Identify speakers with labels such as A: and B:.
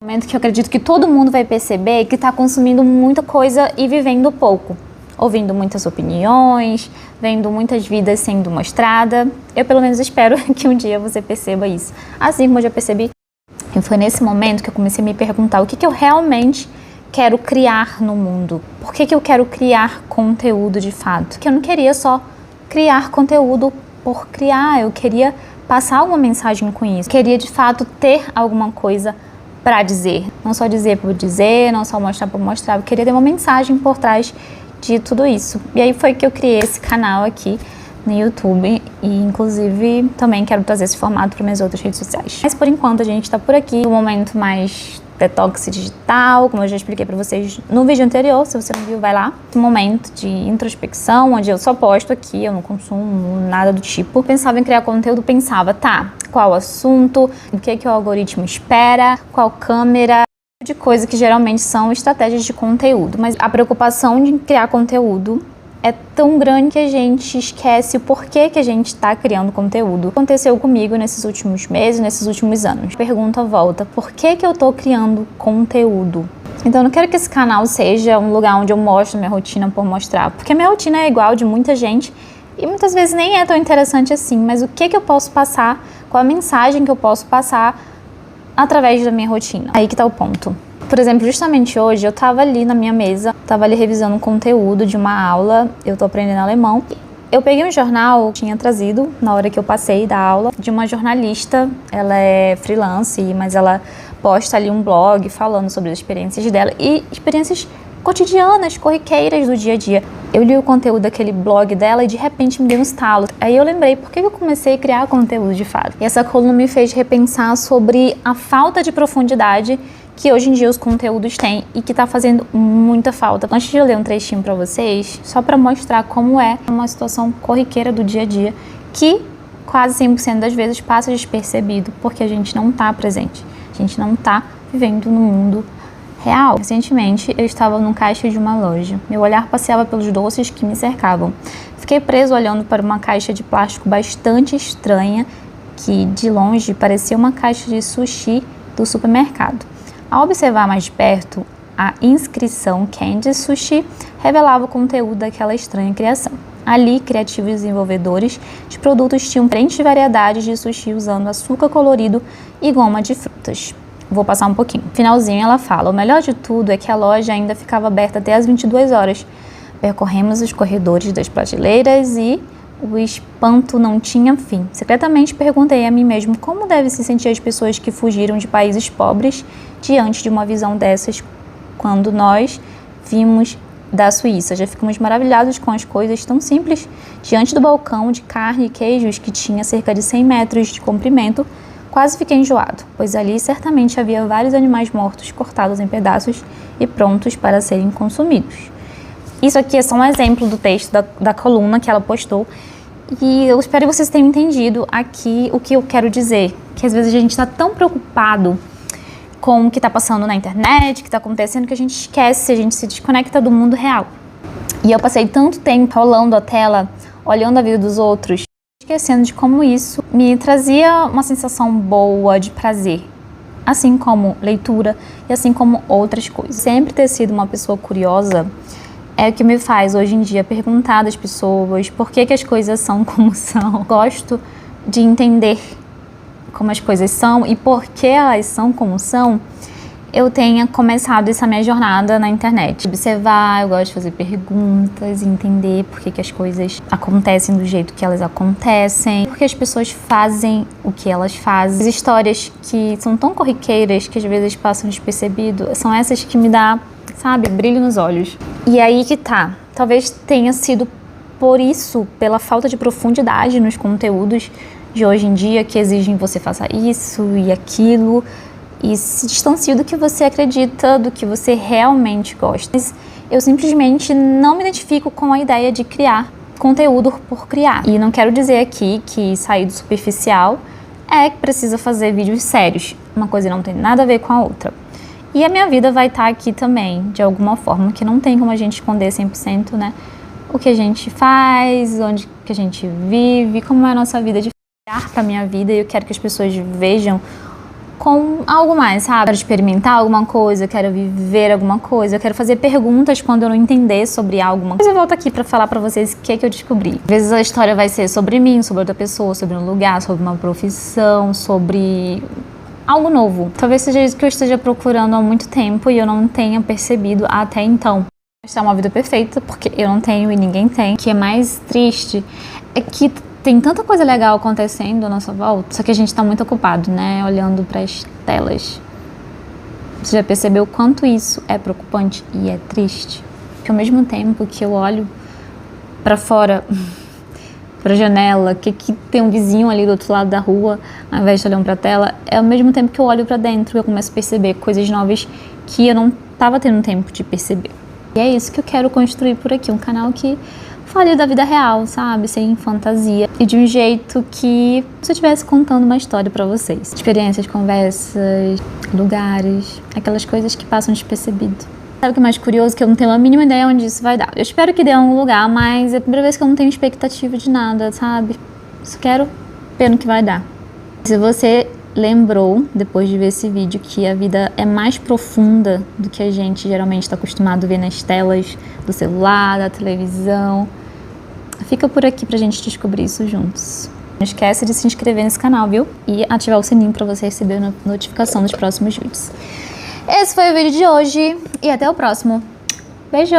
A: Momento que eu acredito que todo mundo vai perceber que está consumindo muita coisa e vivendo pouco. Ouvindo muitas opiniões, vendo muitas vidas sendo mostradas. Eu pelo menos espero que um dia você perceba isso. Assim como eu já percebi. E foi nesse momento que eu comecei a me perguntar o que eu realmente quero criar no mundo. Por que eu quero criar conteúdo de fato? Porque eu não queria só criar conteúdo por criar, eu queria passar alguma mensagem com isso. Eu queria de fato ter alguma coisa para dizer. Não só dizer por dizer, não só mostrar por mostrar. Eu queria ter uma mensagem por trás de tudo isso. E aí foi que eu criei esse canal aqui no YouTube e inclusive também quero trazer esse formato para minhas outras redes sociais. Mas por enquanto a gente está por aqui, um momento mais detox digital, como eu já expliquei para vocês no vídeo anterior, se você não viu, vai lá. Um momento de introspecção, onde eu só posto aqui, eu não consumo nada do tipo. Pensava em criar conteúdo, pensava, tá, qual assunto, o que o algoritmo espera, qual câmera, de coisa que geralmente são estratégias de conteúdo. Mas a preocupação de criar conteúdo é tão grande que a gente esquece o porquê que a gente está criando conteúdo. Aconteceu comigo nesses últimos meses, nesses últimos anos. Pergunta volta, por que eu estou criando conteúdo? Então eu não quero que esse canal seja um lugar onde eu mostro minha rotina por mostrar, porque minha rotina é igual de muita gente e muitas vezes nem é tão interessante assim, mas o que eu posso passar, qual a mensagem que eu posso passar através da minha rotina. Aí que tá o ponto. Por exemplo, justamente hoje eu tava ali na minha mesa, tava ali revisando um conteúdo de uma aula, eu tô aprendendo alemão. Eu peguei um jornal, tinha trazido na hora que eu passei da aula, de uma jornalista, ela é freelance, mas ela posta ali um blog falando sobre as experiências dela e experiências cotidianas, corriqueiras do dia a dia. Eu li o conteúdo daquele blog dela e de repente me deu um estalo. Aí eu lembrei, por que eu comecei a criar conteúdo de fato? E essa coluna me fez repensar sobre a falta de profundidade que hoje em dia os conteúdos têm e que tá fazendo muita falta. Antes de eu ler um trechinho pra vocês, só pra mostrar como é uma situação corriqueira do dia a dia, que quase 100% das vezes passa despercebido, porque a gente não tá presente, a gente não tá vivendo no mundo real. Recentemente, eu estava num caixa de uma loja. Meu olhar passeava pelos doces que me cercavam. Fiquei preso olhando para uma caixa de plástico bastante estranha, que de longe parecia uma caixa de sushi do supermercado. Ao observar mais de perto, a inscrição Candy Sushi revelava o conteúdo daquela estranha criação. Ali, criativos desenvolvedores de produtos tinham diferentes variedades de sushi usando açúcar colorido e goma de frutas. Vou passar um pouquinho. Finalzinho ela fala, o melhor de tudo é que a loja ainda ficava aberta até as 22 horas. Percorremos os corredores das prateleiras e o espanto não tinha fim. Secretamente perguntei a mim mesmo como devem se sentir as pessoas que fugiram de países pobres diante de uma visão dessas quando nós vimos da Suíça. Já ficamos maravilhados com as coisas tão simples. Diante do balcão de carne e queijos que tinha cerca de 100 metros de comprimento, quase fiquei enjoado, pois ali certamente havia vários animais mortos cortados em pedaços e prontos para serem consumidos. Isso aqui é só um exemplo do texto da coluna que ela postou. E eu espero que vocês tenham entendido aqui o que eu quero dizer. Que às vezes a gente está tão preocupado com o que está passando na internet, o que está acontecendo, que a gente esquece, a gente se desconecta do mundo real. E eu passei tanto tempo rolando a tela, olhando a vida dos outros, esquecendo de como isso me trazia uma sensação boa de prazer. Assim como leitura e assim como outras coisas. Sempre ter sido uma pessoa curiosa é o que me faz hoje em dia perguntar das pessoas por que as coisas são como são. Gosto de entender como as coisas são e por que elas são como são. Eu tenha começado essa minha jornada na internet. Observar, eu gosto de fazer perguntas, entender por que as coisas acontecem do jeito que elas acontecem, por que as pessoas fazem o que elas fazem. As histórias que são tão corriqueiras que às vezes passam despercebido, são essas que me dá, sabe, brilho nos olhos. E aí que tá, talvez tenha sido por isso, pela falta de profundidade nos conteúdos de hoje em dia, que exigem você faça isso e aquilo, e se distancie do que você acredita, do que você realmente gosta. Mas eu simplesmente não me identifico com a ideia de criar conteúdo por criar. E não quero dizer aqui que sair do superficial é que precisa fazer vídeos sérios. Uma coisa não tem nada a ver com a outra. E a minha vida vai estar aqui também, de alguma forma, que não tem como a gente esconder 100%, né? O que a gente faz, onde que a gente vive, como é a nossa vida de olhar para a minha vida. E eu quero que as pessoas vejam com algo mais, sabe? Eu quero experimentar alguma coisa, eu quero viver alguma coisa, eu quero fazer perguntas quando eu não entender sobre alguma coisa. Eu volto aqui pra falar pra vocês o que é que eu descobri. Às vezes a história vai ser sobre mim, sobre outra pessoa, sobre um lugar, sobre uma profissão, sobre algo novo. Talvez seja isso que eu esteja procurando há muito tempo e eu não tenha percebido até então. Esta é uma vida perfeita, porque eu não tenho e ninguém tem. O que é mais triste é que tem tanta coisa legal acontecendo à nossa volta, só que a gente tá muito ocupado, né? Olhando pras telas. Você já percebeu o quanto isso é preocupante e é triste? Que ao mesmo tempo que eu olho pra fora, pra janela, que tem um vizinho ali do outro lado da rua, ao invés de olhar pra tela, é ao mesmo tempo que eu olho pra dentro que eu começo a perceber coisas novas que eu não tava tendo tempo de perceber. E é isso que eu quero construir por aqui, um canal que fale da vida real, sabe? Sem fantasia. E de um jeito que se eu estivesse contando uma história pra vocês. Experiências, conversas, lugares, aquelas coisas que passam despercebido. Sabe o que é mais curioso? Que eu não tenho a mínima ideia onde isso vai dar. Eu espero que dê em algum lugar, mas é a primeira vez que eu não tenho expectativa de nada, sabe? Só quero ver no que vai dar. Se você lembrou, depois de ver esse vídeo, que a vida é mais profunda do que a gente geralmente está acostumado a ver nas telas do celular, da televisão, fica por aqui pra gente descobrir isso juntos. Não esquece de se inscrever nesse canal, viu? E ativar o sininho pra você receber a notificação dos próximos vídeos. Esse foi o vídeo de hoje e até o próximo. Beijo!